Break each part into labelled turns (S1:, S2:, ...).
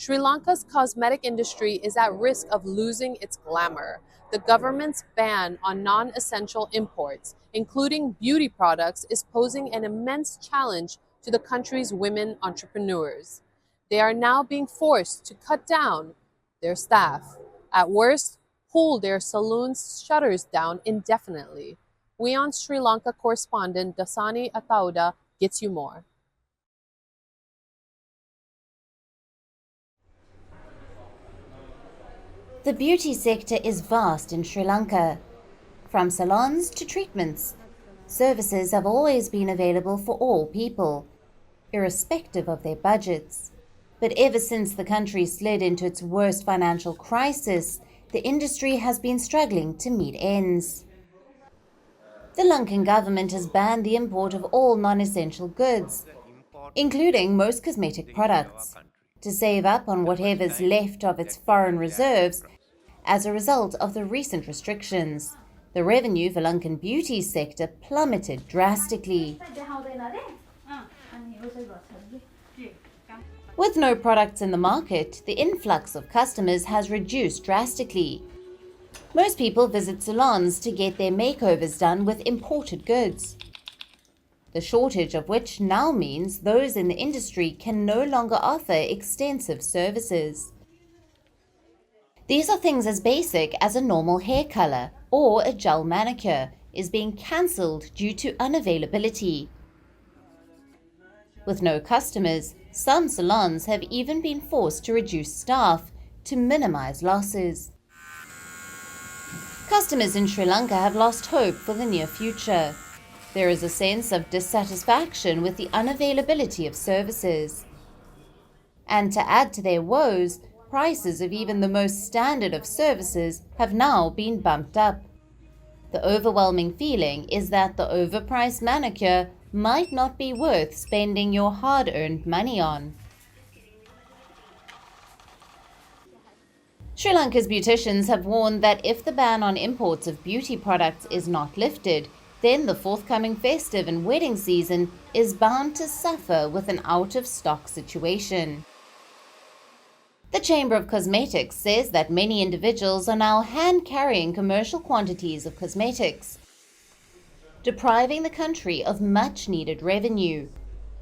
S1: Sri Lanka's cosmetic industry is at risk of losing its glamour. The government's ban on non-essential imports, including beauty products, is posing an immense challenge to the country's women entrepreneurs. They are now being forced to cut down their staff. At worst, pull their saloons' shutters down indefinitely. WION Sri Lanka correspondent Dasani Atauda gets you more.
S2: The beauty sector is vast in Sri Lanka. From salons to treatments, services have always been available for all people, irrespective of their budgets. But ever since the country slid into its worst financial crisis, the industry has been struggling to meet ends. The Lankan government has banned the import of all non-essential goods, including most cosmetic products, to save up on whatever's left of its foreign reserves. As a result of the recent restrictions, the revenue for Lankan beauty sector plummeted drastically. With no products in the market, the influx of customers has reduced drastically. Most people visit salons to get their makeovers done with imported goods, the shortage of which now means those in the industry can no longer offer extensive services. These are things as basic as a normal hair color or a gel manicure is being cancelled due to unavailability. With no customers, some salons have even been forced to reduce staff to minimize losses. Customers in Sri Lanka have lost hope for the near future. There is a sense of dissatisfaction with the unavailability of services. And to add to their woes, prices of even the most standard of services have now been bumped up. The overwhelming feeling is that the overpriced manicure might not be worth spending your hard-earned money on. Sri Lanka's beauticians have warned that if the ban on imports of beauty products is not lifted, then the forthcoming festive and wedding season is bound to suffer with an out-of-stock situation. The Chamber of Cosmetics says that many individuals are now hand-carrying commercial quantities of cosmetics, depriving the country of much-needed revenue.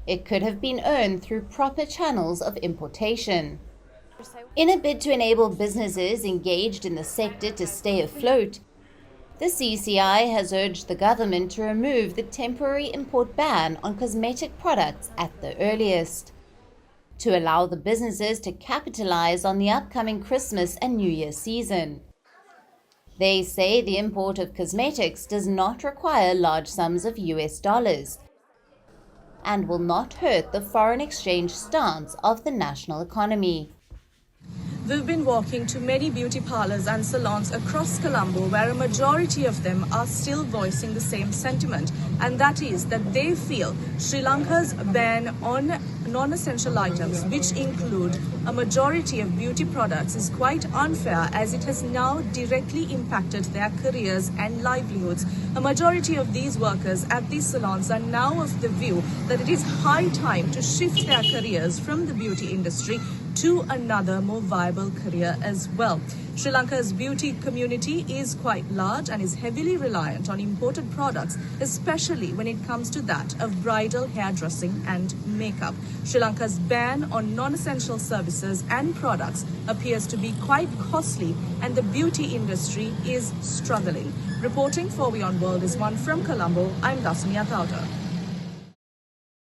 S2: It could have been earned through proper channels of importation. In a bid to enable businesses engaged in the sector to stay afloat, the CCI has urged the government to remove the temporary import ban on cosmetic products at the earliest, to allow the businesses to capitalize on the upcoming Christmas and New Year season. They say the import of cosmetics does not require large sums of US dollars and will not hurt the foreign exchange stance of the national economy.
S3: We've been walking to many beauty parlors and salons across Colombo where a majority of them are still voicing the same sentiment, and that is that they feel Sri Lanka's ban on non-essential items, which include a majority of beauty products, is quite unfair as it has now directly impacted their careers and livelihoods. A majority of these workers at these salons are now of the view that it is high time to shift their careers from the beauty industry to another more viable career as well. Sri Lanka's beauty community is quite large and is heavily reliant on imported products, especially when it comes to that of bridal hairdressing and makeup. Sri Lanka's ban on non-essential services and products appears to be quite costly, and the beauty industry is struggling. Reporting for WION World is one from Colombo. I'm Dasani Atauda.